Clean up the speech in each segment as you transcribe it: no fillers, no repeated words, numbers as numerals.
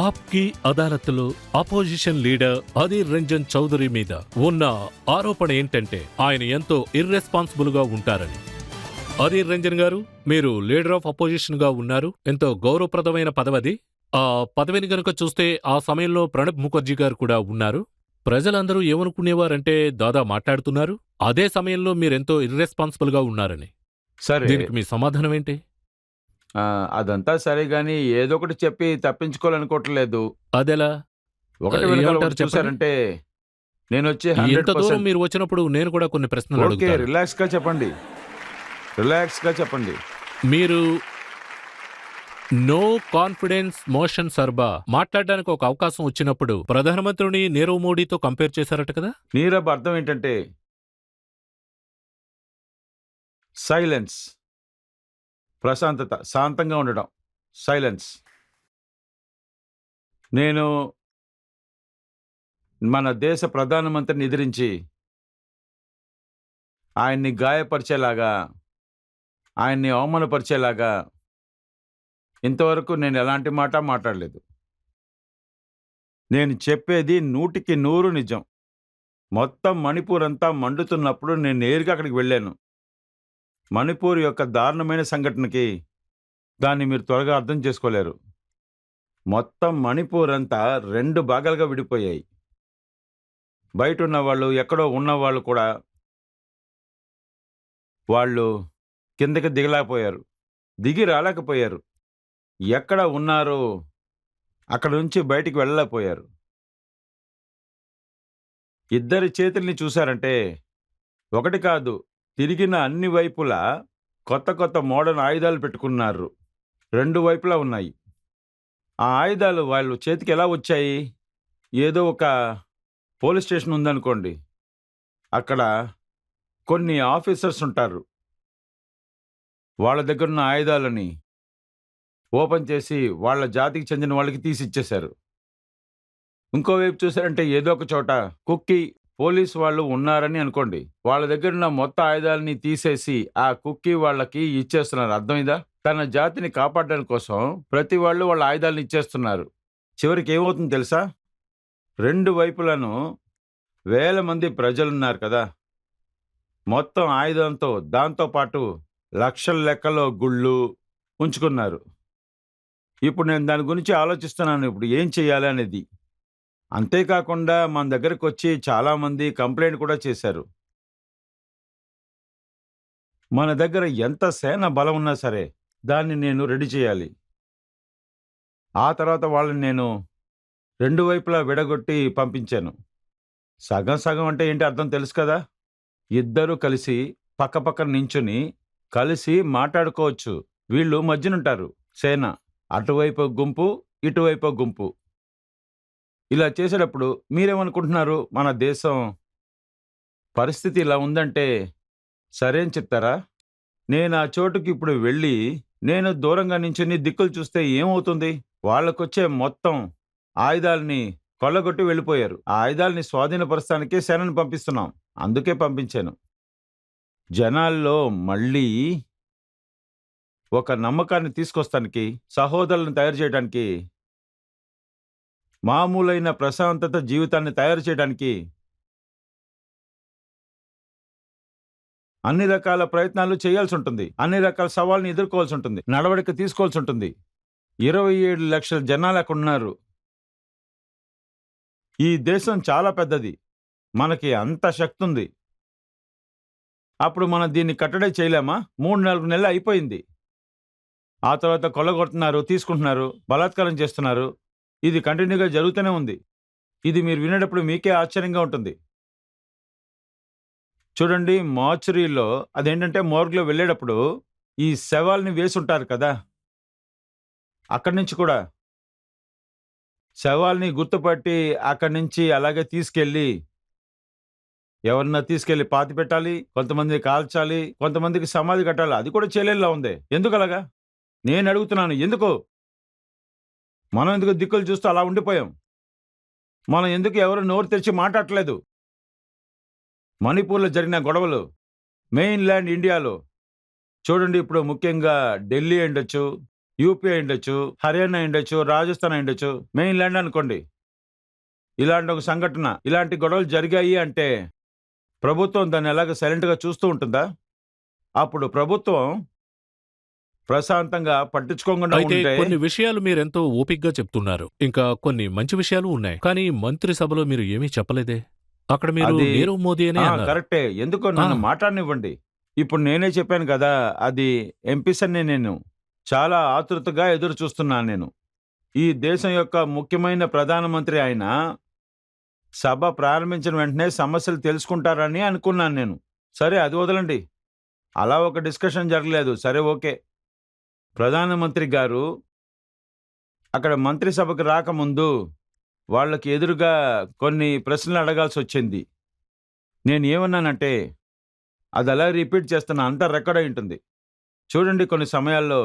ఆప్కి అదాలత్లో opposition leader Adhir Ranjan Chowdary మీద ఉన్న ఆరోపణ ఏంటంటే ఆయన ఎంతో ఇర్రెస్పాన్సిబుల్ గా ఉంటారని. అధీర్ రంజన్ గారు, మీరు లీడర్ ఆఫ్ అపోజిషన్ గా ఉన్నారు. ఎంతో గౌరవప్రదమైన పదవది. ఆ పదవిని గనుక చూస్తే ఆ సమయంలో ప్రణబ్ ముఖర్జీ గారు కూడా ఉన్నారు. ప్రజలందరూ ఏమనుకునేవారంటే దాదా మాట్లాడుతున్నారు, అదే సమయంలో మీరెంతో ఇర్రెస్పాన్సిబుల్ గా ఉన్నారని. సరే, దీనికి మీ సమాధానం ఏంటి? అదంతా సరే గాని ఏదో ఒకటి చెప్పి తప్పించుకోవాలనుకోవట్లేదు. అదెలా? ఒకటి వెనకాల ఏమంటారు ఒకటి చెప్పండి. చూసారంటే నేను వచ్చి ఇంత దూరం 100%. మీరు వచ్చినప్పుడు నేను కూడా కొన్ని ప్రశ్నలు ఓకే, అడుగుతాను. రిలాక్స్ గా చెప్పండి. మీరు నో కాన్ఫిడెన్స్ మోషన్ సర్బా మాట్లాడడానికి ఒక అవకాశం వచ్చినప్పుడు ప్రధానమంత్రిని నీరవ్ మోడీతో కంపేర్ చేశారట కదా? నీరబ్ అర్థం ఏంటంటే సైలెన్స్, ప్రశాంతత, శాంతంగా ఉండడం, సైలెన్స్. నేను మన దేశ ప్రధానమంత్రిని ఎదిరించి ఆయన్ని గాయపరిచేలాగా, ఆయన్ని అవమానపరిచేలాగా ఇంతవరకు నేను ఎలాంటి మాట మాట్లాడలేదు. నేను చెప్పేది 100% నిజం. మొత్తం మణిపూర్ అంతా మండుతున్నప్పుడు నేను నేరుగా అక్కడికి వెళ్ళాను. మణిపూర్ యొక్క దారుణమైన సంఘటనకి దాన్ని మీరు త్వరగా అర్థం చేసుకోలేరు. మొత్తం మణిపూర్ అంతా 2 భాగాలుగా విడిపోయాయి. బయట ఉన్నవాళ్ళు, ఎక్కడో ఉన్నవాళ్ళు కూడా వాళ్ళు కిందకి దిగలేకపోయారు, దిగి రాలేకపోయారు. ఎక్కడ ఉన్నారో అక్కడ నుంచి బయటికి వెళ్ళలేకపోయారు. ఇద్దరి చేతుల్ని చూశారంటే ఒకటి కాదు, తిరిగిన అన్ని వైపులా కొత్త కొత్త మోడర్న్ ఆయుధాలు పెట్టుకున్నారు. 2 వైపులా ఉన్నాయి. ఆ ఆయుధాలు వాళ్ళు చేతికి ఎలా వచ్చాయి? ఏదో ఒక పోలీస్ స్టేషన్ ఉందనుకోండి, అక్కడ కొన్ని ఆఫీసర్స్ ఉంటారు. వాళ్ళ దగ్గర ఉన్న ఆయుధాలని ఓపెన్ చేసి వాళ్ళ జాతికి చెందిన వాళ్ళకి తీసి ఇచ్చేశారు. ఇంకోవైపు చూసారంటే ఏదో ఒక చోట కుక్కీ పోలీస్ వాళ్ళు ఉన్నారని అనుకోండి, వాళ్ళ దగ్గర ఉన్న మొత్తం ఆయుధాలని తీసేసి ఆ కుక్కీ వాళ్ళకి ఇచ్చేస్తున్నారు. అర్థమైందా? తన జాతిని కాపాడడానికి కోసం ప్రతి వాళ్ళు వాళ్ళ ఆయుధాలను ఇచ్చేస్తున్నారు. చివరికి ఏమవుతుంది తెలుసా? 2 వైపులను వేల మంది ప్రజలున్నారు కదా, మొత్తం ఆయుధంతో, దాంతో పాటు లక్షల లెక్కలో గుళ్ళు ఉంచుకున్నారు. ఇప్పుడు నేను దాని గురించి ఆలోచిస్తున్నాను, ఇప్పుడు ఏం చేయాలి అనేది. అంతేకాకుండా మన దగ్గరకు వచ్చి చాలామంది కంప్లైంట్ కూడా చేశారు. మన దగ్గర ఎంత సేన బలం ఉన్నా సరే దాన్ని నేను రెడీ చేయాలి. ఆ తర్వాత వాళ్ళని నేను 2 వైపులా విడగొట్టి పంపించాను. సగం సగం అంటే ఏంటి అర్థం తెలుసు కదా? ఇద్దరు కలిసి పక్కపక్కన నించుని కలిసి మాట్లాడుకోవచ్చు. వీళ్ళు మధ్యనుంటారు సేన. అటువైపు గుంపు, ఇటువైపు గుంపు. ఇలా చేసేటప్పుడు మీరేమనుకుంటున్నారు? మన దేశం పరిస్థితి ఇలా ఉందంటే సరే అని చెప్తారా? నేను ఆ చోటుకి ఇప్పుడు వెళ్ళి నేను దూరంగా నించుని దిక్కులు చూస్తే ఏమవుతుంది? వాళ్ళకొచ్చే మొత్తం ఆయుధాలని కొల్లగొట్టి వెళ్ళిపోయారు. ఆ ఆయుధాలని స్వాధీనపరచడానికే సేనను పంపిస్తున్నాం. అందుకే పంపించాను. జనాల్లో మళ్ళీ ఒక నమ్మకాన్ని తీసుకొస్తానికి, సహోదరులను తయారు చేయడానికి, మామూలైన ప్రశాంతత జీవితాన్ని తయారు చేయడానికి అన్ని రకాల ప్రయత్నాలు చేయాల్సి ఉంటుంది. అన్ని రకాల సవాళ్ళని ఎదుర్కోవాల్సి ఉంటుంది. నడవడిక తీసుకోవాల్సి ఉంటుంది. 27 లక్షల జనాలు అక్కడ ఉన్నారు. ఈ దేశం చాలా పెద్దది. మనకి అంత శక్తి ఉంది. అప్పుడు మనం దీన్ని కట్టడే చేయలేమా? 3-4 నెలలు అయిపోయింది. ఆ తర్వాత కొల్లగొడుతున్నారు, తీసుకుంటున్నారు, బలాత్కారం చేస్తున్నారు. ఇది కంటిన్యూగా జరుగుతూనే ఉంది. ఇది మీరు వినేటప్పుడు మీకే ఆశ్చర్యంగా ఉంటుంది. చూడండి, మార్చురీలో అదేంటంటే మోర్గ్లో వెళ్ళేటప్పుడు ఈ శవాల్ని వేసుంటారు కదా, అక్కడి నుంచి కూడా శవాల్ని గుర్తుపట్టి అక్కడి నుంచి అలాగే తీసుకెళ్ళి ఎవరన్నా తీసుకెళ్ళి పాతి పెట్టాలి, కొంతమంది కాల్చాలి, కొంతమందికి సమాధి కట్టాలి. అది కూడా చేయలేలా ఉంది. ఎందుకు అలాగా? నేను అడుగుతున్నాను, ఎందుకు? మనం ఎందుకు దిక్కులు చూస్తూ అలా ఉండిపోయాం? మనం ఎందుకు ఎవరు నోరు తెరిచి మాట్లాడట్లేదు? మణిపూర్లో జరిగిన గొడవలు, మెయిన్ ల్యాండ్ ఇండియాలో చూడండి, ఇప్పుడు ముఖ్యంగా ఢిల్లీ ఉండొచ్చు, యూపీ అయి ఉండొచ్చు, హర్యానా అయి ఉండొచ్చు, రాజస్థాన్ అయి ఉండొచ్చు, మెయిన్ ల్యాండ్ అనుకోండి. ఇలాంటి ఒక సంఘటన, ఇలాంటి గొడవలు జరిగాయి అంటే ప్రభుత్వం దాన్ని ఎలాగ సైలెంట్‌గా చూస్తూ ఉంటుందా? అప్పుడు ప్రభుత్వం ప్రశాంతంగా పట్టించుకోకుండా అయితే ఉంటే కొన్ని విషయాలు మీరెంతో ఓపిగ్గా చెప్తున్నారు. ఇంకా కొన్ని మంచి విషయాలు ఉన్నాయి. కానీ మంత్రి సభలో మీరు ఏమీ చెప్పలేదే? అక్కడ మీరు అది నీరవ్ మోదీ అనే అన్నారు. కరెక్టే. ఎందుకో నన్ను మాట్లాడనివ్వండి. ఇప్పుడు నేనే చెప్పాను కదా! అది ఎంపీసీని నేను చాలా ఆతృతగా ఎదురు చూస్తున్నాను నేను. ఈ దేశం యొక్క ముఖ్యమైన ప్రధానమంత్రి ఆయన సభ ప్రారంభించిన వెంటనే సమస్యలు తెలుసుకుంటారని అనుకున్నాను నేను. సరే అది వదలండి. అలా ఒక డిస్కషన్ జరగలేదు. సరే ఓకే. ప్రధానమంత్రి గారు అక్కడ మంత్రి సభకు రాకముందు వాళ్ళకి ఎదురుగా కొన్ని ప్రశ్నలు అడగాల్సొచ్చింది. నేనేమన్నానంటే అది అలా రిపీట్ చేస్తున్నా. అంతా రికార్డ్ అయి ఉంటుంది. చూడండి కొన్ని సమయాల్లో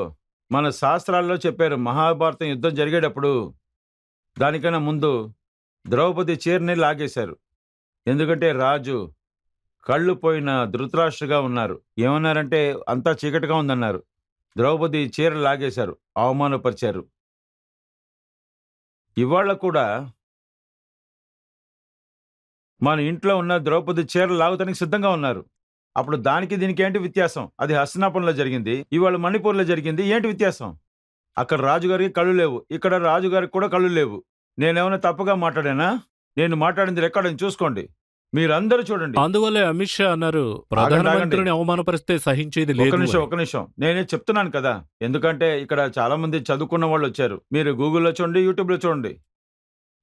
మన శాస్త్రాల్లో చెప్పారు. మహాభారతం యుద్ధం జరిగేటప్పుడు దానికన్నా ముందు ద్రౌపది చీరని లాగేశారు. ఎందుకంటే రాజు కళ్ళు పోయిన ధృతరాష్ట్రుగా ఉన్నారు. ఏమన్నారంటే అంతా చీకటిగా ఉందన్నారు. ద్రౌపది చీర లాగేశారు. అవమానపరిచారు. ఇవాళ కూడా మన ఇంట్లో ఉన్న ద్రౌపది చీర లాగుతానికి సిద్ధంగా ఉన్నారు. అప్పుడు దానికి దీనికి ఏంటి వ్యత్యాసం? అది హస్తినాపురంలో జరిగింది. ఇవాళ మణిపూర్‌లో జరిగింది. ఏంటి వ్యత్యాసం? అక్కడ రాజుగారికి కళ్ళు లేవు. ఇక్కడ రాజుగారికి కూడా కళ్ళు లేవు. నేనేమైనా తప్పుగా మాట్లాడానా? నేను మాట్లాడింది రికార్డ్ అయింది చూసుకోండి. మీరందరూ చూడండి. అందువల్లే అమిత్ షా అన్నారు, ప్రధానమంత్రిని అవమానపరిస్తే సహించేది ఒక్క లేదు నిమిషం, అని. ఒక్క నిమిషం. నేనే చెప్తున్నాను కదా! ఎందుకంటే ఇక్కడ చాలా మంది చదువుకున్న వాళ్ళొచ్చారు. మీరు గూగుల్‌లో చూడండి, యూట్యూబ్‌లో చూడండి.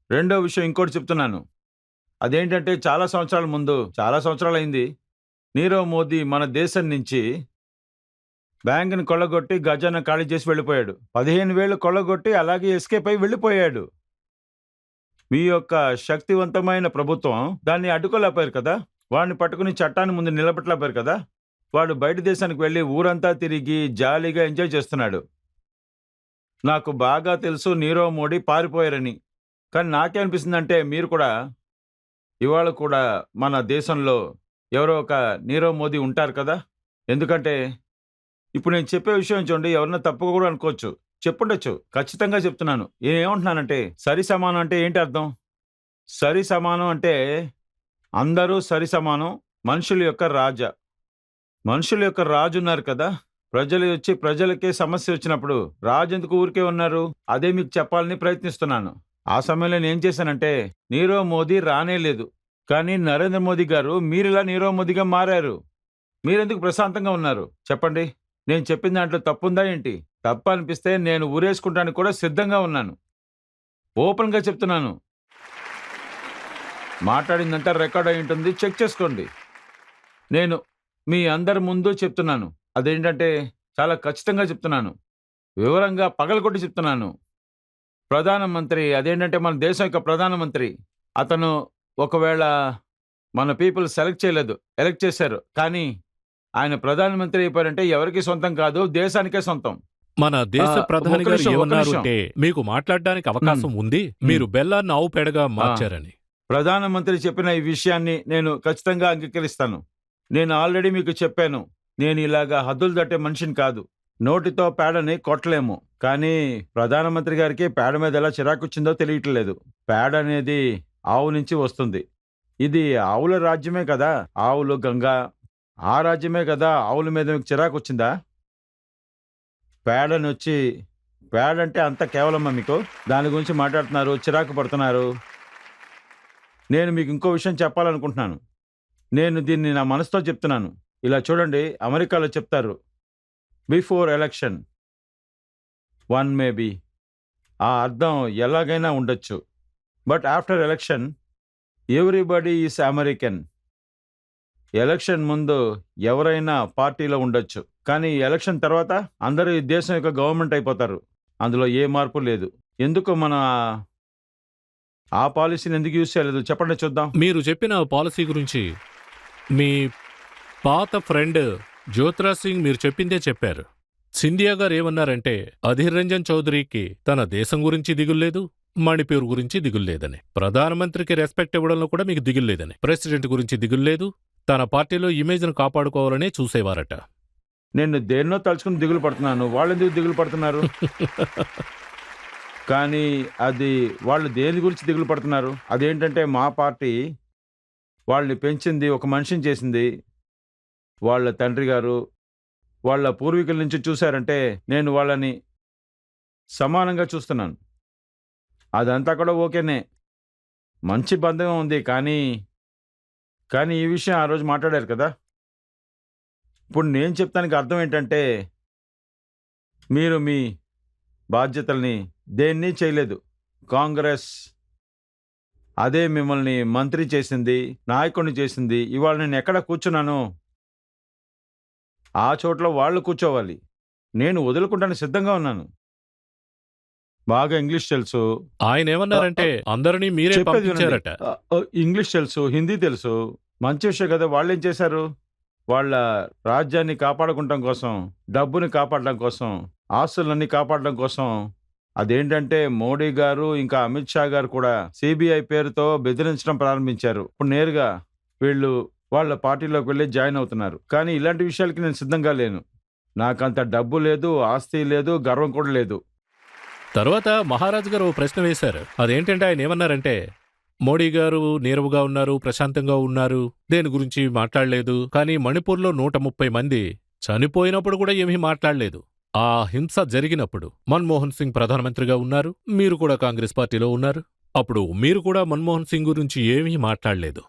రెండో విషయం ఇంకోటి చెప్తున్నాను. అదేంటంటే చాలా సంవత్సరాల ముందు, చాలా సంవత్సరాలయింది. నీరవ్ మోదీ మన దేశం నుంచి బ్యాంకుని కొల్లగొట్టి ఖజానా ఖాళీ చేసి వెళ్ళిపోయాడు. 15,000 కొల్లగొట్టి అలాగే ఎస్కేప్ అయి వెళ్ళిపోయాడు. మీ యొక్క శక్తివంతమైన ప్రభుత్వం దాన్ని అడ్డుకోలేకపోయారు కదా! వాడిని పట్టుకుని చట్టాన్ని ముందు నిలబెట్టలేకపోయారు కదా! వాడు బయట దేశానికి వెళ్ళి ఊరంతా తిరిగి జాలీగా ఎంజాయ్ చేస్తున్నాడు. నాకు బాగా తెలుసు నీరవ్ మోడీ పారిపోయారని. కానీ నాకేమనిపిస్తుందంటే మీరు కూడా ఇవాళ కూడా మన దేశంలో ఎవరో ఒక నీరవ్ మోదీ ఉంటారు కదా! ఎందుకంటే ఇప్పుడు నేను చెప్పే విషయం చూడండి ఎవరన్నా తప్పుగా కూడా అనుకోవచ్చు. చెప్పుండొచ్చు. ఖచ్చితంగా చెప్తున్నాను. నేనేమంటున్నానంటే సరి సమానం అంటే ఏంటి అర్థం? సరి సమానం అంటే అందరూ సరి సమానం. మనుషుల యొక్క రాజా. మనుషుల యొక్క రాజు ఉన్నారు కదా! ప్రజలు వచ్చి ప్రజలకే సమస్య వచ్చినప్పుడు రాజు ఎందుకు ఊరికే ఉన్నారు? అదే మీకు చెప్పాలని ప్రయత్నిస్తున్నాను. ఆ సమయంలో నేనేం చేశానంటే నీరవ్ మోదీ రానేలేదు. కానీ నరేంద్ర మోదీ గారు మీరిలా నీరవ్ మోదీగా మారారు. మీరెందుకు ప్రశాంతంగా ఉన్నారు? చెప్పండి. నేను చెప్పిన దాంట్లో తప్పుందా ఏంటి? తప్పు అనిపిస్తే నేను ఊరేసుకుంటానికి కూడా సిద్ధంగా ఉన్నాను. ఓపెన్‌గా చెప్తున్నాను. మాట్లాడిందంతా రికార్డ్ అయి ఉంటుంది. చెక్ చేసుకోండి. నేను మీ అందరి ముందు చెప్తున్నాను. అదేంటంటే చాలా ఖచ్చితంగా చెప్తున్నాను. వివరంగా పగలగొట్టి చెప్తున్నాను. ప్రధానమంత్రి అదేంటంటే మన దేశం యొక్క ప్రధానమంత్రి. అతను ఒకవేళ మన పీపుల్ సెలెక్ట్ చేయలేదు. ఎలక్ట్ చేశారు. కానీ ఆయన ప్రధానమంత్రి అయిపోయారంటే ఎవరికీ సొంతం కాదు. దేశానికే సొంతం. మన దేశ ప్రధాని ఒక్క గారు నిమిషం, ఒక్క ఏమన్నారు నిమిషం. అంటే మీకు మాట్లాడడానికి అవకాశం ఉంది, మీరు బెల్లాన్ని ఆవు పేడగా మార్చారని. ప్రధానమంత్రి చెప్పిన ఈ విషయాన్ని నేను ఖచ్చితంగా అంగీకరిస్తాను. నేను ఆల్రెడీ మీకు చెప్పాను. నేను ఇలాగా హద్దులు దాటే మనిషిని కాదు. నోటితో పేడని కొట్టలేము. కానీ ప్రధానమంత్రి గారికి పేడ మీద ఎలా చిరాకొచ్చిందో తెలియట్లేదు. పేడ అనేది ఆవు నుంచి వస్తుంది. ఇది ఆవుల రాజ్యమే కదా! ఆవులు గంగా. ఆ రాజ్యమే కదా! ఆవుల మీద మీకు చిరాకొచ్చిందా? పేడనొచ్చి పేడంటే అంత కేవలమా మీకు? దాని గురించి మాట్లాడుతున్నారు, చిరాకు పడుతున్నారు. నేను మీకు ఇంకో విషయం చెప్పాలనుకుంటున్నాను. నేను దీన్ని నా మనసుతో చెప్తున్నాను. ఇలా చూడండి అమెరికాలో చెప్తారు. Before election one may be. ఆ అర్థం ఎలాగైనా ఉండొచ్చు. But after election everybody is American. Election ముందు ఎవరైనా పార్టీలో ఉండొచ్చు. కానీ ఎలక్షన్ తర్వాత అందరూ ఈ దేశం యొక్క గవర్నమెంట్ అయిపోతారు. అందులో ఏ మార్పు లేదు. ఎందుకు మన ఆ పాలసీని ఎందుకు యూజ్ చేయలేదు చెప్పండి చూద్దాం. మీరు చెప్పిన పాలసీ గురించి మీ పాత ఫ్రెండ్ జ్యోతిరాజ్ సింగ్ మీరు చెప్పిందే చెప్పారు. సింధియా గారు ఏమన్నారంటే అధీర్ రంజన్ చౌదరికి తన దేశం గురించి దిగుల్లేదు, మణిపూర్ గురించి దిగుల్లేదని. ప్రధానమంత్రికి రెస్పెక్ట్ ఇవ్వడంలో కూడా మీకు దిగుల్లేదని. ప్రెసిడెంట్ గురించి దిగుల్లేదు, తన పార్టీలో ఇమేజ్ను కాపాడుకోవాలనే చూసేవారట. నేను దేన్నో తలుచుకుని దిగులు పడుతున్నాను, వాళ్ళు ఎందుకు దిగులు పడుతున్నారు? కానీ అది వాళ్ళు దేని గురించి దిగులు పడుతున్నారు? అదేంటంటే మా పార్టీ వాళ్ళని పెంచింది, ఒక మనిషిని చేసింది. వాళ్ళ తండ్రి గారు, వాళ్ళ పూర్వీకుల నుంచి చూశారంటే నేను వాళ్ళని సమానంగా చూస్తున్నాను. అదంతా కూడా ఓకేనే, మంచి బంధం ఉంది. కానీ ఈ విషయం ఆ రోజు మాట్లాడారు కదా. ఇప్పుడు నేను చెప్తానికి అర్థం ఏంటంటే మీరు మీ బాధ్యతల్ని దేన్ని చేయలేదు. కాంగ్రెస్ అదే మిమ్మల్ని మంత్రి చేసింది, నాయకుడిని చేసింది. ఇవాళ నేను ఎక్కడ కూర్చున్నానో ఆ చోట్ల వాళ్ళు కూర్చోవాలి. నేను వదులుకుంటానికి సిద్ధంగా ఉన్నాను. బాగా ఇంగ్లీష్ తెలుసు. ఆయన ఏమన్నారంటే అందరినీ మీరే చెప్పేది వినండి. పంపించారట. ఇంగ్లీష్ తెలుసు, హిందీ తెలుసు. మంచి విషయం కదా. వాళ్ళేం చేశారు? వాళ్ళ రాజ్యాన్ని కాపాడుకుంటాం కోసం, డబ్బుని కాపాడడం కోసం, ఆస్తులన్నీ కాపాడడం కోసం, అదేంటంటే మోడీ గారు ఇంకా అమిత్ షా గారు కూడా సిబిఐ పేరుతో బెదిరించడం ప్రారంభించారు. ఇప్పుడు నేరుగా వీళ్ళు వాళ్ళ పార్టీలోకి వెళ్ళి జాయిన్ అవుతున్నారు. కానీ ఇలాంటి విషయాలకి నేను సిద్ధంగా లేను. నాకంత డబ్బు లేదు, ఆస్తి లేదు, గర్వం కూడా లేదు. తర్వాత మహారాజు గారు ఓ ప్రశ్న వేశారు. అదేంటంటే ఆయన ఏమన్నారంటే మోడీ గారు నీరవుగా ఉన్నారు, ప్రశాంతంగా ఉన్నారు, దేని గురించి మాట్లాడలేదు. కానీ మణిపూర్లో 130 మంది చనిపోయినప్పుడు కూడా ఏమీ మాట్లాడలేదు. ఆ హింస జరిగినప్పుడు మన్మోహన్ సింగ్ ప్రధానమంత్రిగా ఉన్నారు, మీరు కూడా కాంగ్రెస్ పార్టీలో ఉన్నారు. అప్పుడు మీరు కూడా మన్మోహన్ సింగ్ గురించి ఏమీ మాట్లాడలేదు.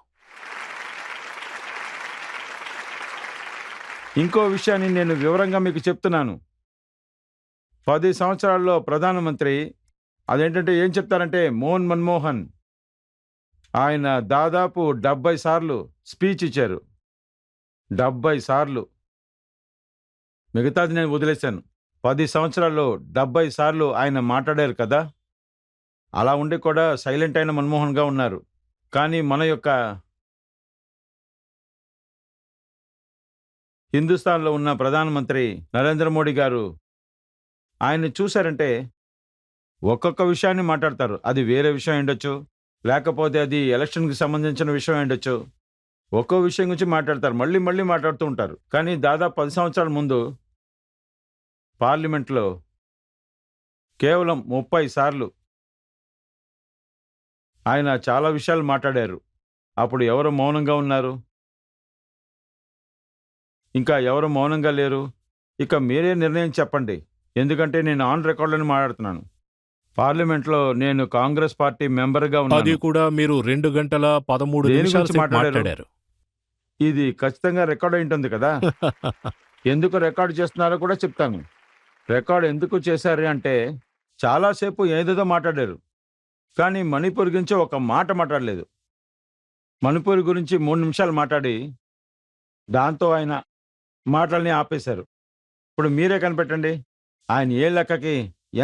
ఇంకో విషయాన్ని నేను వివరంగా మీకు చెప్తున్నాను. 10 సంవత్సరాల్లో ప్రధానమంత్రి అదేంటంటే ఏం చెప్తారంటే మన్మోహన్ ఆయన దాదాపు 70 సార్లు స్పీచ్ ఇచ్చారు. 70 సార్లు. మిగతాది నేను వదిలేశాను. 10 సంవత్సరాల్లో 70 సార్లు ఆయన మాట్లాడారు కదా. అలా ఉండి కూడా సైలెంట్ అయిన మన్మోహన్గా ఉన్నారు. కానీ మన యొక్క హిందుస్థాన్లో ఉన్న ప్రధానమంత్రి నరేంద్ర మోడీ గారు ఆయన్ని చూశారంటే ఒక్కొక్క విషయాన్ని మాట్లాడతారు. అది వేరే విషయం ఉండొచ్చు, లేకపోతే అది ఎలక్షన్కి సంబంధించిన విషయం ఉండొచ్చు. ఒక్కో విషయం గురించి మాట్లాడతారు, మళ్ళీ మళ్ళీ మాట్లాడుతూ ఉంటారు. కానీ దాదాపు 10 సంవత్సరాల ముందు పార్లమెంట్లో కేవలం 30 సార్లు ఆయన చాలా విషయాలు మాట్లాడారు. అప్పుడు ఎవరు మౌనంగా ఉన్నారు? ఇంకా ఎవరు మౌనంగా లేరు? ఇక మీరే నిర్ణయం చెప్పండి. ఎందుకంటే నేను ఆన్ రికార్డులని మాట్లాడుతున్నాను. పార్లమెంట్లో నేను కాంగ్రెస్ పార్టీ మెంబర్గా అది ఉన్నాను. కూడా మీరు 2 గంటల 13 దేని నిమిషాల గురించి సేపు మాట్లాడారు? మాట్లాడారు. ఇది ఖచ్చితంగా రికార్డ్ అయి ఉంటుంది కదా. ఎందుకు రికార్డు చేస్తున్నారో కూడా చెప్తాను. రికార్డు ఎందుకు చేశారు అంటే చాలాసేపు ఏదేదో మాట్లాడారు. కానీ మణిపూర్ గురించి ఒక మాట మాట్లాడలేదు. మణిపూర్ గురించి 3 నిమిషాలు మాట్లాడి దాంతో ఆయన మాటల్ని ఆపేశారు. ఇప్పుడు మీరే కనిపెట్టండి, ఆయన ఏ లెక్కకి,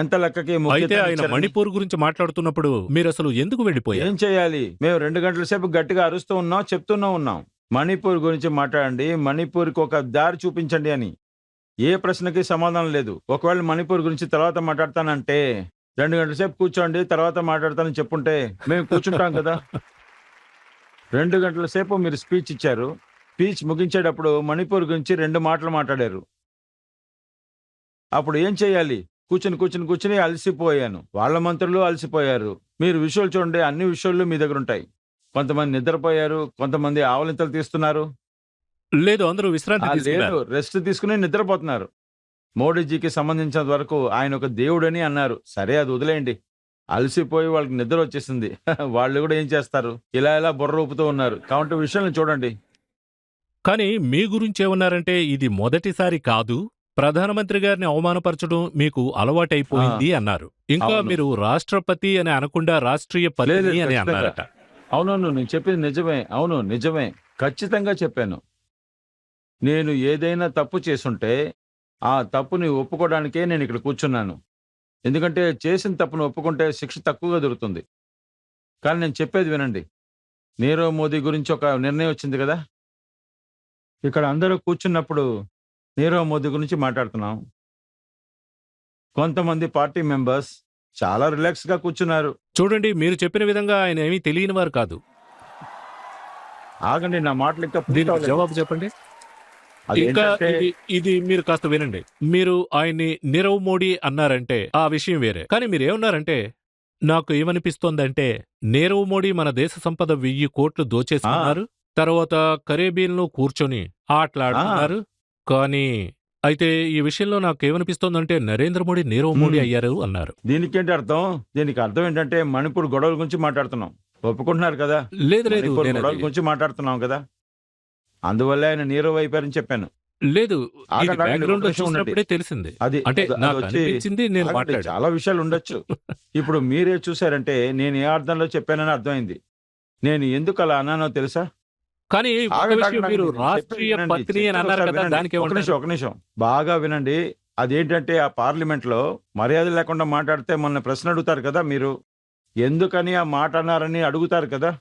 ఎంత లెక్కకి అయితే ముఖ్యత ఆయన ఇచ్చారని. మణిపూర్ గురించి మాట్లాడుతున్నప్పుడు మీరసలు ఎందుకు వెళ్ళిపోయారు? ఏం చేయాలి? మేము 2 గంటల సేపు గట్టిగా అరుస్తూ ఉన్నాం, చెప్తూనే ఉన్నాం. మణిపూర్ గురించి మాట్లాడండి, మణిపూర్కి ఒక దారి చూపించండి అని. ఏ ప్రశ్నకి సమాధానం లేదు. ఒకవేళ మణిపూర్ గురించి తర్వాత మాట్లాడతానంటే 2 గంటల సేపు కూర్చోండి, తర్వాత మాట్లాడతానని చెప్పుంటే మేము కూర్చుంటాం కదా. 2 గంటల సేపు మీరు స్పీచ్ ఇచ్చారు. స్పీచ్ ముగించేటప్పుడు మణిపూర్ గురించి 2 మాటలు మాట్లాడారు. అప్పుడు ఏం చేయాలి? కూర్చుని అలసిపోయాను. వాళ్ళ మంత్రులు అలసిపోయారు. మీరు విషయాలు చూడండి, అన్ని విషయాలు మీ దగ్గర ఉంటాయి. కొంతమంది నిద్రపోయారు, కొంతమంది ఆవలింతలు తీస్తున్నారు. లేదు, అందరూ విశ్రాంతి లేదు, తీసుకున్నారు. రెస్ట్ తీసుకుని నిద్రపోతున్నారు. మోడీజీకి సంబంధించినంత వరకు ఆయన ఒక దేవుడని అన్నారు. సరే, అది వదిలేయండి. అలసిపోయి వాళ్ళకి నిద్ర వచ్చేసింది. వాళ్ళు కూడా ఏం చేస్తారు? ఇలా బుర్ర ఊపుతూ ఉన్నారు. కాబట్టి విషయాలను చూడండి. కానీ మీ గురించి ఏమన్నారంటే ఇది మొదటిసారి కాదు, ప్రధానమంత్రి గారిని అవమానపరచడం మీకు అలవాటైపోయింది అన్నారు. ఇంకా అవును. మీరు రాష్ట్రపతి అని అనకుండా రాష్ట్రీయ లేదు, పతి అని ఖచ్చితంగా. అన్నారట. అవునవును, నేను చెప్పింది నిజమే. అవును, నిజమే. ఖచ్చితంగా చెప్పాను. నేను ఏదైనా తప్పు చేసుంటే ఆ తప్పుని ఒప్పుకోవడానికే నేను ఇక్కడ కూర్చున్నాను. ఎందుకంటే చేసిన తప్పును ఒప్పుకుంటే శిక్ష తక్కువగా దొరుకుతుంది. కానీ నేను చెప్పేది వినండి. నీరవ్ మోదీ గురించి ఒక నిర్ణయం వచ్చింది కదా. ఇక్కడ అందరూ కూర్చున్నప్పుడు నీరవ్ మోదీ గురించి మాట్లాడుతున్నాం. కొంతమంది పార్టీ మెంబర్స్ చాలా రిలాక్స్గా కూర్చున్నారు. చూడండి, మీరు చెప్పిన విధంగా ఆయన ఏమీ తెలియని వారు కాదు. ఆగండి, నా మాటలు ఇంకా పూర్తి దీనికి అవ్వలేదు. జవాబు చెప్పండి. ఇంకా అదేంటంటే ఇది మీరు కాస్త వినండి. మీరు ఆయన్ని నీరవ్ మోడీ అన్నారంటే ఆ విషయం వేరే. కానీ మీరేమన్నారంటే నాకు ఏమనిపిస్తోందంటే నీరవ్ మోడీ మన దేశ సంపద 1000 కోట్లు దోచేసుకున్నారు. తర్వాత కరేబియన్లో కూర్చొని ఆ, ఆటలాడుతున్నారు. కానీ అయితే ఈ విషయంలో నాకేమనిపిస్తోందంటే నరేంద్ర మోడీ నీరవ్ మోడీ ఉమ్, అయ్యారు అన్నారు. దీనికేంటి అర్థం? దీనికి అర్థం ఏంటంటే మణిపూర్ గొడవల గురించి మాట్లాడుతున్నాం. ఒప్పుకుంటున్నారు కదా? లేదు లేదు మణిపూర్ నేనది గొడవల గురించి మాట్లాడుతున్నాం కదా, అందువల్ల ఆయన నీరవ్ అయిపోయారని చెప్పాను. లేదు ఇది ఆగండి ఆగండి, ఒక బ్యాక్‌గ్రౌండ్‌లో నిమిషం ఉండండి. చూసినప్పుడే తెలిసింది. అది అంటే అది నాకు వచ్చి అనిపించింది నేను ఆగండి, మాట్లాడాను. చాలా విషయాలు ఉండొచ్చు. ఇప్పుడు మీరే చూసారంటే నేను ఏ అర్థంలో చెప్పానని అర్థమైంది. నేను ఎందుకు అలా అన్నానో తెలుసా? కానీ ఒక ఆగండి విషయం ఆగండి మీరు ఆగండి, నేను చెప్పేది రాష్ట్రీయ వినండి, పత్ని అని చెప్పేది అన్నారు ఒకసారి కదా! వినండి. ఒక దానికేమంటారు? నిమిషం ఒక నిమిషం, బాగా వినండి. అదేంటంటే ఆ పార్లమెంట్లో మర్యాద లేకుండా మాట్లాడితే మొన్న ప్రశ్న అడుగుతారు కదా మీరు, ఎందుకని ఆ మాట అన్నారని అడుగుతారు కదా.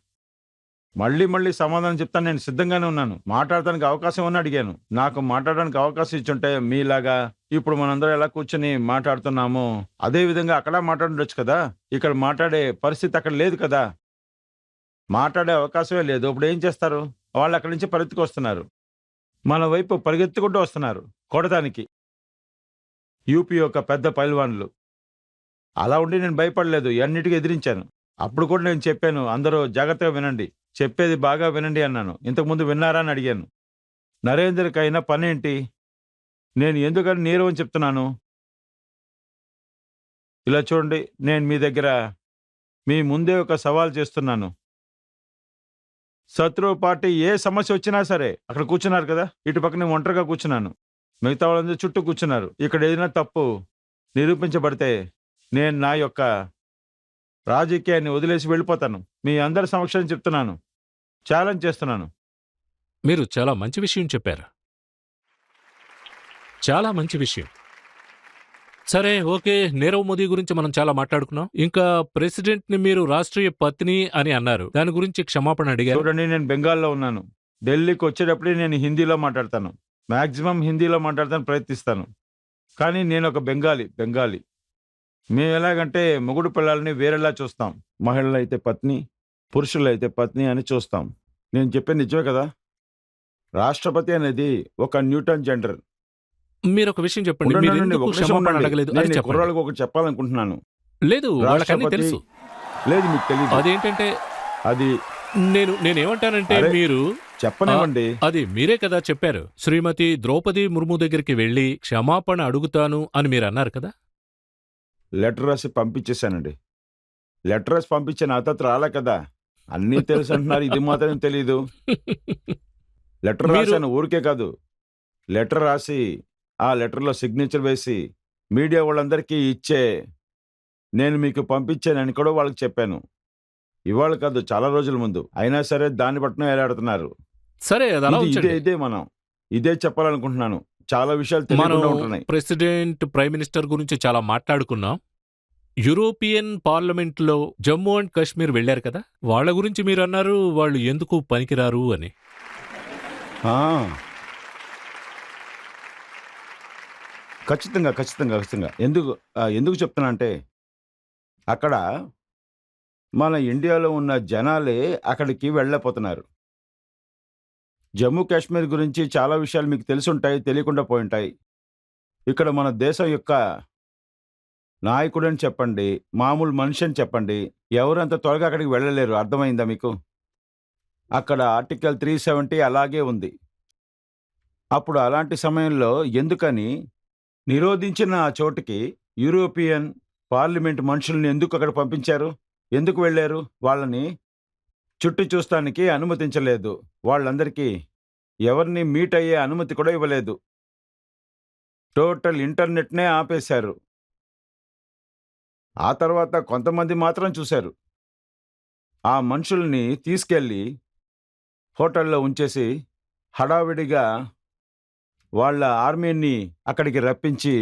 మళ్ళీ మళ్ళీ సమాధానం చెప్తాను, నేను సిద్ధంగానే ఉన్నాను. మాట్లాడటానికి అవకాశం అని అడిగాను. నాకు మాట్లాడడానికి అవకాశం ఇచ్చుంటే మీలాగా ఇప్పుడు మనందరం ఎలా కూర్చొని మాట్లాడుతున్నామో అదే విధంగా అక్కడ మాట్లాడొచ్చు కదా. ఇక్కడ మాట్లాడే పరిస్థితి అక్కడ లేదు కదా, మాట్లాడే అవకాశమే లేదు. ఇప్పుడు ఏం చేస్తారు? వాళ్ళు అక్కడి నుంచి పరిగెత్తుకొస్తున్నారు, మన వైపు పరిగెత్తుకుంటూ వస్తున్నారు కొడటానికి. యూపీ యొక్క పెద్ద పైల్వాన్లు. అలా ఉండి నేను భయపడలేదు, అన్నిటికీ ఎదిరించాను. అప్పుడు కూడా నేను చెప్పాను, అందరూ జాగ్రత్తగా వినండి, చెప్పేది బాగా వినండి అన్నాను. ఇంతకుముందు విన్నారా అని అడిగాను. నరేంద్రకైనా పనేంటి? నేను ఎందుకని నీరవ్ అని చెప్తున్నాను? ఇలా చూడండి, నేను మీ దగ్గర మీ ముందే ఒక సవాల్ చేస్తున్నాను. శత్రువు పార్టీ ఏ సమస్య వచ్చినా సరే, అక్కడ కూర్చున్నారు కదా, ఇటు పక్క నేను ఒంటరిగా కూర్చున్నాను, మిగతా వాళ్ళందరూ చుట్టూ కూర్చున్నారు. ఇక్కడ ఏదైనా తప్పు నిరూపించబడితే నేను నా యొక్క రాజకీయాన్ని వదిలేసి వెళ్ళిపోతాను. మీ అందరి సమక్షంలో చెప్తున్నాను, ఛాలెంజ్ చేస్తున్నాను. మీరు చాలా మంచి విషయం చెప్పారు. చాలా మంచి విషయం. సరే ఓకే, నీరవ్ మోదీ గురించి మనం చాలా మాట్లాడుకున్నాం. ఇంకా ప్రెసిడెంట్‌ని మీరు రాష్ట్రీయ పత్ని అని అన్నారు. దాని గురించి క్షమాపణ అడిగారు. చూడండి, నేను బెంగాల్లో ఉన్నాను. ఢిల్లీకి వచ్చేటప్పుడే నేను హిందీలో మాట్లాడతాను. మ్యాక్సిమం హిందీలో మాట్లాడతాను ప్రయత్నిస్తాను. కానీ నేను ఒక బెంగాలీ. మేము ఎలాగంటే మొగుడు పిల్లల్ని వేరేలా చూస్తాం. మహిళలు అయితే పత్ని, పురుషులు అయితే పత్ని అని చూస్తాం. నేను చెప్పేది నిజమే కదా. రాష్ట్రపతి అనేది ఒక న్యూటన్ జెండర్. మీరొక విషయం చెప్పండి. మీరు ఉండండి, ఎందుకు ఒక నిమిషం క్షమాపణ ఉండండి. అడగలేదు అని నేను ఈ చెప్పండి. కుర్రాళ్ళకు ఒకటి చెప్పాలనుకుంటున్నాను. లేదు వాళ్ళకన్నీ రాష్ట్రపతి తెలుసు. లేదు, మీకు తెలియదు. అదేంటంటే అది నేనేమంటానంటే అరే, మీరు చెప్పనివ్వండి. అది మీరే కదా చెప్పారు. శ్రీమతి ద్రౌపది ముర్ము దగ్గరికి వెళ్ళి క్షమాపణ అడుగుతాను అని మీరు అన్నారు కదా. లెటర్ రాసి పంపించేశానండి. లెటర్ రాసి పంపించాను, అతను రాలే కదా. అన్నీ తెలుసు అంటున్నారు, ఇది మాత్రం తెలీదు. లెటర్ మీరు రాశాను, ఊరికే కాదు. లెటర్ రాసి ఆ లెటర్లో సిగ్నేచర్ వేసి మీడియా వాళ్ళందరికీ ఇచ్చే నేను మీకు పంపించానని కూడా వాళ్ళకి చెప్పాను. ఇవాళ కాదు, చాలా రోజుల ముందు. అయినా సరే దాన్ని బట్టిన ఏలాడుతున్నారు. సరే అది అలా ఇదే ఉంచండి. మనం ఇదే చెప్పాలనుకుంటున్నాను. చాలా విషయాలు మనం తెలియకుండా ఉంటున్నాయి. ప్రెసిడెంట్, ప్రైమ్ మినిస్టర్ గురించి చాలా మాట్లాడుకున్నాం. యూరోపియన్ పార్లమెంట్లో జమ్మూ అండ్ కాశ్మీర్ వెళ్ళారు కదా, వాళ్ళ గురించి మీరు అన్నారు వాళ్ళు ఎందుకు పనికిరారు అని. ఆ, ఖచ్చితంగా. ఎందుకు చెప్తున్నా అంటే, అక్కడ మన ఇండియాలో ఉన్న జనాలే అక్కడికి వెళ్ళలేకపోతున్నారు. జమ్మూ కాశ్మీర్ గురించి చాలా విషయాలు మీకు తెలుసుంటాయి, తెలియకుండా పోయింటాయి. ఇక్కడ మన దేశం యొక్క నాయకుడని చెప్పండి, మామూలు మనిషి అని చెప్పండి, ఎవరంత త్వరగా అక్కడికి వెళ్ళలేరు. అర్థమైందా మీకు? అక్కడ ఆర్టికల్ 370 అలాగే ఉంది. అప్పుడు అలాంటి సమయంలో ఎందుకని నిరోధించిన ఆ చోటుకి యూరోపియన్ పార్లమెంట్ మనుషుల్ని ఎందుకు అక్కడ పంపించారు? ఎందుకు వెళ్ళారు? వాళ్ళని చుట్టూ చూస్తానికి అనుమతించలేదు. వాళ్ళందరికీ ఎవరిని మీట్ అయ్యే అనుమతి కూడా ఇవ్వలేదు. టోటల్ ఇంటర్నెట్నే ఆపేశారు. ఆ తర్వాత కొంతమంది మాత్రం చూశారు. ఆ మనుషుల్ని తీసుకెళ్ళి హోటల్లో ఉంచేసి హడావిడిగా వాళ్ళ ఆర్మీని అక్కడికి రప్పించి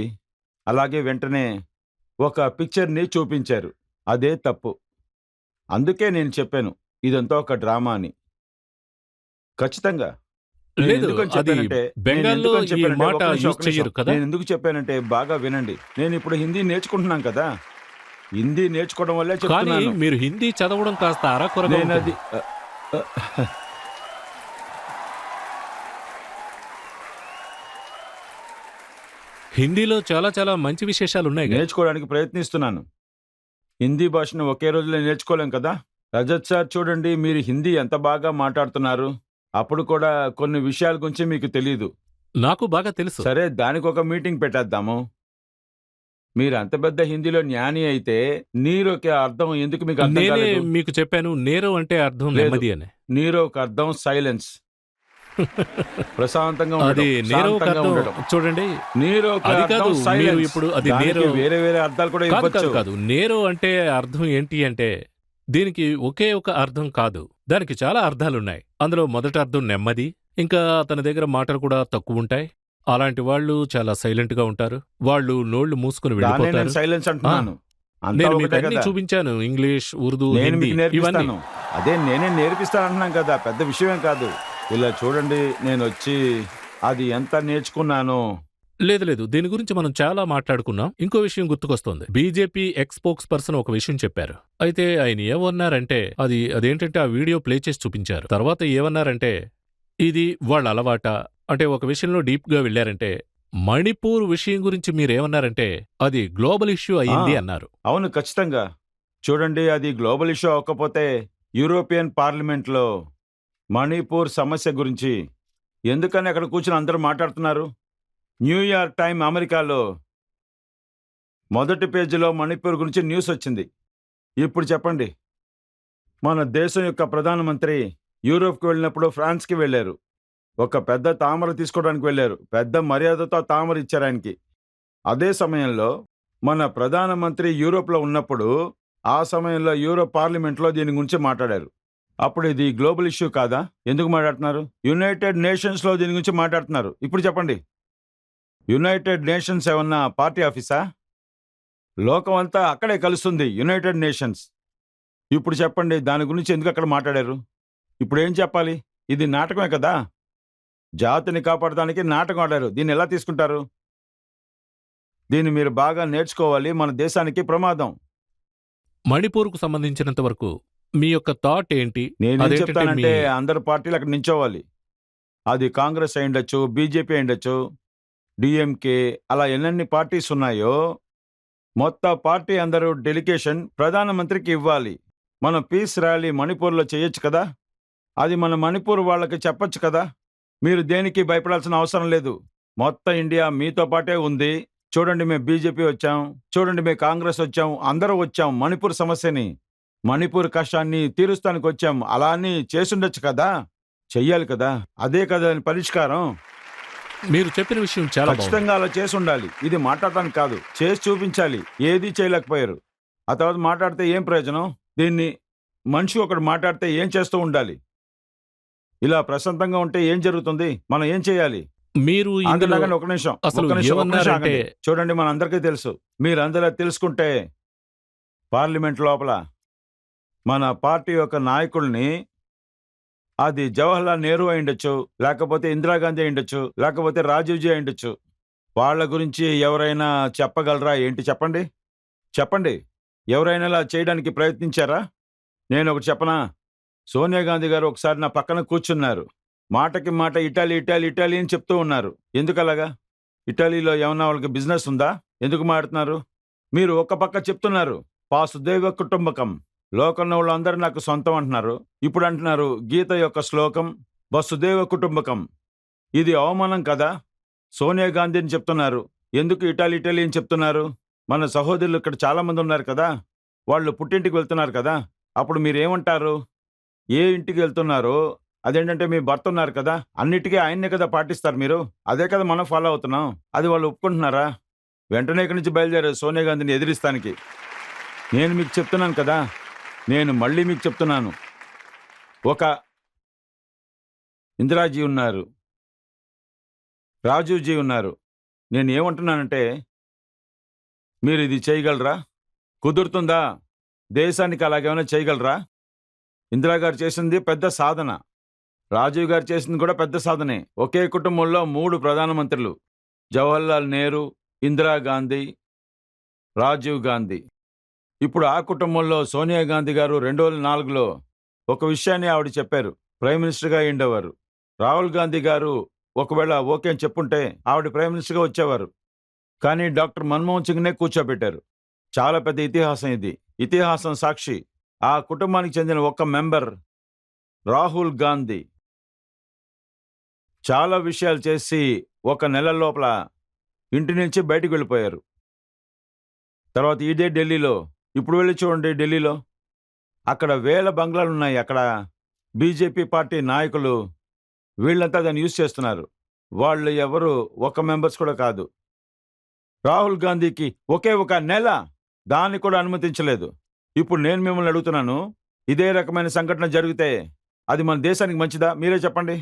అలాగే వెంటనే ఒక పిక్చర్ని చూపించారు. అదే తప్పు. అందుకే నేను చెప్పాను, ఇదంతా ఒక డ్రామా అని. ఖచ్చితంగా. లేదు అది బెంగాల్లో ఈ మాట యూజ్ చెయ్యరు కదా. నేను ఎందుకు చెప్పానంటే బాగా వినండి. నేను ఇప్పుడు హిందీ నేర్చుకుంటున్నాను కదా. హిందీ నేర్చుకోవడం వల్లే కానీ చెప్తున్నాను. మీరు హిందీ చదవడం కాస్త అరకొరగా నేను ఉంటుంది. అది హిందీలో చాలా చాలా మంచి విశేషాలున్నాయి గా. నేర్చుకోవడానికి ప్రయత్నిస్తున్నాను. హిందీ భాషను ఒకే రోజులో నేర్చుకోలేం కదా! రజత్ సార్ చూడండి, మీరు హిందీ ఎంత బాగా మాట్లాడుతున్నారు. అప్పుడు కూడా కొన్ని విషయాల గురించి మీకు తెలీదు. నాకు బాగా తెలుసు. సరే, దానికొక మీటింగ్ పెట్టేద్దాము. మీరు అంత పెద్ద హిందీలో జ్ఞాని అయితే నీరోకి అర్థం ఎందుకు మీకు అర్థం నేనే కాలేదు? మీకు చెప్పాను, నేరో అంటే అర్థం లేదు. నెమ్మది అని. నీరోకి అర్థం సైలెన్స్. ప్రశాంతంగా అది ఉండడం, నేరోకి శాంతంగా అర్థం ఉండడం. చూడండి. నీరోకి అది అర్థం కాదు, మీరు సైలెన్స్. ఇప్పుడు అది దానికి నేరో వేరే వేరే అర్థాలు కూడా కాదు ఇవ్వచ్చు. కాదు కాదు. నేరో అంటే అర్థం ఏంటి అంటే దీనికి ఒకే ఒక అర్థం కాదు, దానికి చాలా అర్థాలున్నాయి. అందులో మొదటి అర్థం నెమ్మది. ఇంకా అతని దగ్గర మాటలు కూడా తక్కువ ఉంటాయి. అలాంటి వాళ్ళు చాలా సైలెంట్ గా ఉంటారు. వాళ్ళు నోళ్లు మూసుకుని దాన్నే వెళ్ళిపోతారు. నేను సైలెన్స్ అంటున్నాను. అంతా నేను మీకు ఒకటే అన్ని కదా. చూపించాను, ఇంగ్లీష్, ఉర్దూ, నేను హిందీ మీకు ఇవన్నీ. నేర్పిస్తాను. అదే నేనే నేర్పిస్తాను అంటున్నాను కదా, పెద్ద విషయమేం కాదు. ఇలా చూడండి, నేను వచ్చి అది ఎంత నేర్చుకున్నానో. లేదు లేదు, దీని గురించి మనం చాలా మాట్లాడుకున్నాం. ఇంకో విషయం గుర్తుకొస్తోంది. బీజేపీ ఎక్స్పోక్స్ పర్సన్ ఒక విషయం చెప్పారు. అయితే ఆయన ఏమన్నారంటే అదేంటంటే ఆ వీడియో ప్లే చేసి చూపించారు. తర్వాత ఏమన్నారంటే ఇది వాళ్ళ అలవాట. అంటే ఒక విషయంలో డీప్ గా వెళ్ళారంటే మణిపూర్ విషయం గురించి మీరేమన్నారంటే అది గ్లోబల్ ఇష్యూ అయ్యింది ఆ. అన్నారు. అవును, ఖచ్చితంగా. చూడండి, అది గ్లోబల్ ఇష్యూ అవ్వకపోతే యూరోపియన్ పార్లమెంట్లో మణిపూర్ సమస్య గురించి ఎందుకని అక్కడ కూర్చుని అందరూ మాట్లాడుతున్నారు? న్యూయార్క్ టైమ్ అమెరికాలో మొదటి పేజీలో మణిపూర్ గురించి న్యూస్ వచ్చింది. ఇప్పుడు చెప్పండి, మన దేశం యొక్క ప్రధానమంత్రి యూరోప్కి వెళ్ళినప్పుడు ఫ్రాన్స్కి వెళ్ళారు. ఒక పెద్ద తామర తీసుకోవడానికి వెళ్ళారు. పెద్ద మర్యాదతో ఆ తామర ఇచ్చారు ఆయనకి. అదే సమయంలో మన ప్రధానమంత్రి యూరోప్లో ఉన్నప్పుడు ఆ సమయంలో యూరోప్ పార్లమెంట్లో దీని గురించి మాట్లాడారు. అప్పుడు ఇది గ్లోబల్ ఇష్యూ కాదా? ఎందుకు మాట్లాడుతున్నారు? యునైటెడ్ నేషన్స్లో దీని గురించి మాట్లాడుతున్నారు. ఇప్పుడు చెప్పండి, యునైటెడ్ నేషన్స్ ఏమన్నా పార్టీ ఆఫీసా? లోకం అంతా అక్కడే కలుస్తుంది, యునైటెడ్ నేషన్స్. ఇప్పుడు చెప్పండి, దాని గురించి ఎందుకు అక్కడ మాట్లాడారు? ఇప్పుడు ఏం చెప్పాలి? ఇది నాటకమే కదా. జాతిని కాపాడడానికి నాటకం ఆడారు. దీన్ని ఎలా తీసుకుంటారు? దీన్ని మీరు బాగా నేర్చుకోవాలి. మన దేశానికి ప్రమాదం. మణిపూర్కు సంబంధించినంత వరకు మీ యొక్క థాట్ ఏంటి? నేనేం అదేంటంటే చెప్తానంటే మీ అందరు పార్టీలు అక్కడ నించోవాలి. అది కాంగ్రెస్ అయి ఉండొచ్చు, బీజేపీ అయి ఉండొచ్చు, డిఎంకే, అలా ఎన్నెన్ని పార్టీస్ ఉన్నాయో మొత్తం పార్టీ అందరూ డెలిగేషన్ ప్రధానమంత్రికి ఇవ్వాలి. మనం పీస్ ర్యాలీ మణిపూర్లో చేయొచ్చు కదా. అది మన మణిపూర్ వాళ్ళకి చెప్పొచ్చు కదా. మీరు దేనికి భయపడాల్సిన అవసరం లేదు. మొత్తం ఇండియా మీతో పాటే ఉంది. చూడండి, మేము బీజేపీ వచ్చాం, చూడండి మేము కాంగ్రెస్ వచ్చాం, అందరూ వచ్చాం. మణిపూర్ సమస్యని, మణిపూర్ కష్టాన్ని తీరుస్తానికి వచ్చాం. అలా అని చేసుండొచ్చు కదా, చెయ్యాలి కదా. అదే కదా దాని పరిష్కారం. మీరు చెప్పిన విషయం చాలా బాగుంది. ఖచ్చితంగా అలా చేసి ఉండాలి. ఇది మాట్లాడటానికి కాదు, చేసి చూపించాలి. ఏది చేయలేకపోయారు. ఆ తర్వాత మాట్లాడితే ఏం ప్రయోజనం? దీన్ని మనిషి ఒకడు మాట్లాడితే ఏం చేస్తూ ఉండాలి? ఇలా ప్రశాంతంగా ఉంటే ఏం జరుగుతుంది? మనం ఏం చేయాలి? మీరు ఇందులో అందులాగానే ఒక నిమిషం, అసలు ఒక్క నిమిషం, ఒక్క నిమిషం ఏమన్నారంటే ఆగండి. చూడండి, మనందరికీ తెలుసు. మీరందరూ తెలుసుకుంటే పార్లమెంట్ లోపల మన పార్టీ యొక్క నాయకుల్ని, అది జవహర్లాల్ నెహ్రూ అయి ఉండొచ్చు, లేకపోతే ఇందిరాగాంధీ అయి ఉండొచ్చు, లేకపోతే రాజీవ్జీ అయి ఉండొచ్చు, వాళ్ళ గురించి ఎవరైనా చెప్పగలరా ఏంటి? చెప్పండి, చెప్పండి. ఎవరైనా ఇలా చేయడానికి ప్రయత్నించారా? నేను ఒకటి చెప్పనా? సోనియా గాంధీ గారు ఒకసారి నా పక్కన కూర్చున్నారు. మాటకి మాట ఇటాలీ ఇటాలీ ఇటాలీ అని చెప్తూ ఉన్నారు. ఎందుకు అలాగా? ఇటాలీలో ఏమన్నా వాళ్ళకి బిజినెస్ ఉందా? ఎందుకు మాట్లాడుతున్నారు? మీరు ఒక పక్క చెప్తున్నారు వాసుదైవ కుటుంబకం, లోకంలో వాళ్ళందరూ నాకు సొంతం అంటున్నారు. ఇప్పుడు అంటున్నారు గీత యొక్క శ్లోకం వసుదైవ కుటుంబకం. ఇది అవమానం కదా. సోనియా గాంధీని చెప్తున్నారు, ఎందుకు ఇటాలీ ఇటాలీ అని చెప్తున్నారు? మన సహోదరులు ఇక్కడ చాలా మంది ఉన్నారు కదా, వాళ్ళు పుట్టింటికి వెళ్తున్నారు కదా. అప్పుడు మీరేమంటారు? ఏ ఇంటికి వెళ్తున్నారో అదేంటంటే మీ భర్త ఉన్నారు కదా, అన్నిటికీ ఆయన్నే కదా పాటిస్తారు మీరు. అదే కదా మనం ఫాలో అవుతున్నాం. అది వాళ్ళు ఒప్పుకుంటున్నారా? వెంటనే ఇక్కడి నుంచి బయలుదేరారు సోనియా గాంధీని ఎదిరిస్తానికి. నేను మీకు చెప్తున్నాను కదా, నేను మళ్ళీ మీకు చెప్తున్నాను. ఒక ఇందిరాజీ ఉన్నారు, రాజీవ్జీ ఉన్నారు. నేను ఏమంటున్నానంటే, మీరు ఇది చేయగలరా? కుదురుతుందా? దేశానికి అలాగేమైనా చేయగలరా? ఇందిరాగారు చేసింది పెద్ద సాధన, రాజీవ్ గారు చేసింది కూడా పెద్ద సాధనే. ఒకే కుటుంబంలో 3 ప్రధానమంత్రులు, జవహర్లాల్ నెహ్రూ, ఇందిరాగాంధీ, రాజీవ్ గాంధీ. ఇప్పుడు ఆ కుటుంబంలో సోనియా గాంధీ గారు 2004లో ఒక విషయాన్ని ఆవిడ చెప్పారు, ప్రైమ్ మినిస్టర్గా ఉండేవారు. రాహుల్ గాంధీ గారు ఒకవేళ ఓకే అని చెప్పుంటే ఆవిడ ప్రైమ్ మినిస్టర్గా వచ్చేవారు. కానీ డాక్టర్ మన్మోహన్ సింగ్నే కూర్చోబెట్టారు. చాలా పెద్ద ఇతిహాసం ఇది. ఇతిహాసం సాక్షి. ఆ కుటుంబానికి చెందిన ఒక్క మెంబర్ రాహుల్ గాంధీ చాలా విషయాలు చేసి 1 నెల లోపల ఇంటి నుంచి బయటకు వెళ్ళిపోయారు. తర్వాత ఇదే ఢిల్లీలో, ఇప్పుడు వెళ్ళి చూడండి ఢిల్లీలో, అక్కడ వేల బంగ్లాలు ఉన్నాయి. అక్కడ బీజేపీ పార్టీ నాయకులు వీళ్ళంతా దాన్ని యూజ్ చేస్తున్నారు. వాళ్ళు ఎవరు ఒక మెంబర్స్ కూడా కాదు. రాహుల్ గాంధీకి ఒకే 1 నెల దాన్ని కూడా అనుమతించలేదు. ఇప్పుడు నేను మిమ్మల్ని అడుగుతున్నాను, ఇదే రకమైన సంఘటన జరిగితే అది మన దేశానికి మంచిదా? మీరే చెప్పండి.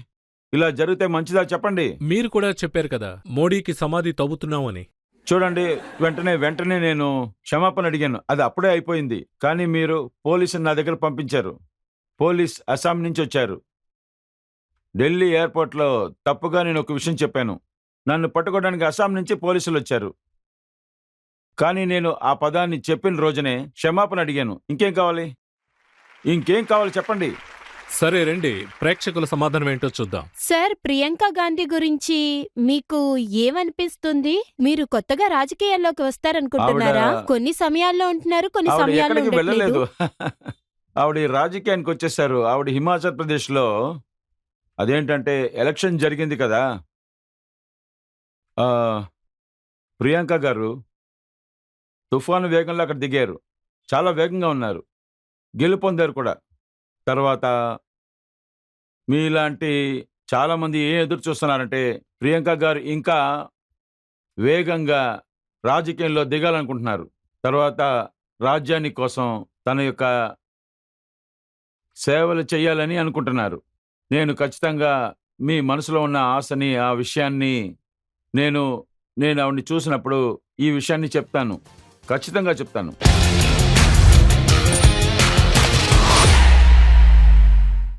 ఇలా జరిగితే మంచిదా చెప్పండి. మీరు కూడా చెప్పారు కదా మోడీకి సమాధి తవ్వుతున్నామని. చూడండి, వెంటనే నేను క్షమాపణ అడిగాను. అది అప్పుడే అయిపోయింది. కానీ మీరు పోలీసుని నా దగ్గర పంపించారు. పోలీస్ అస్సాం నుంచి వచ్చారు. ఢిల్లీ ఎయిర్పోర్ట్లో తప్పుగా నేను ఒక విషయం చెప్పాను. నన్ను పట్టుకోవడానికి అస్సాం నుంచి పోలీసులు వచ్చారు. కానీ నేను ఆ పదాన్ని చెప్పిన రోజునే క్షమాపణ అడిగాను. ఇంకేం కావాలి చెప్పండి. సరే రండి, ప్రేక్షకుల సమాధానం ఏంటో చూద్దాం. సార్, ప్రియాంక గాంధీ గురించి మీకు ఏమనిపిస్తుంది? మీరు కొత్తగా రాజకీయాల్లోకి వస్తారనుకుంటున్నారా? కొన్ని సమయాల్లో ఉంటున్నారు, కొన్ని ఆవిడ సమయాల్లో ఎక్కడికి ఉండట్లేదు. వెళ్ళలేదు. ఆవిడ ఈ రాజకీయానికి వచ్చేసారు. ఆవిడ హిమాచల్ ప్రదేశ్లో అదేంటంటే ఎలక్షన్ జరిగింది కదా. ఆ, ప్రియాంక గారు తుఫాను వేగంలో అక్కడ దిగారు. చాలా వేగంగా ఉన్నారు. గెలుపొందారు కూడా. తర్వాత మీలాంటి చాలామంది ఏం ఎదురు చూస్తున్నారంటే ప్రియాంక గారు ఇంకా వేగంగా రాజకీయంలో దిగాలనుకుంటున్నారు. తర్వాత రాజ్యాన్ని కోసం తన యొక్క సేవలు చేయాలని అనుకుంటున్నారు. నేను ఖచ్చితంగా మీ మనసులో ఉన్న ఆశని, ఆ విషయాన్ని నేను ఆవిడని చూసినప్పుడు ఈ విషయాన్ని చెప్తాను. ఖచ్చితంగా చెప్తాను.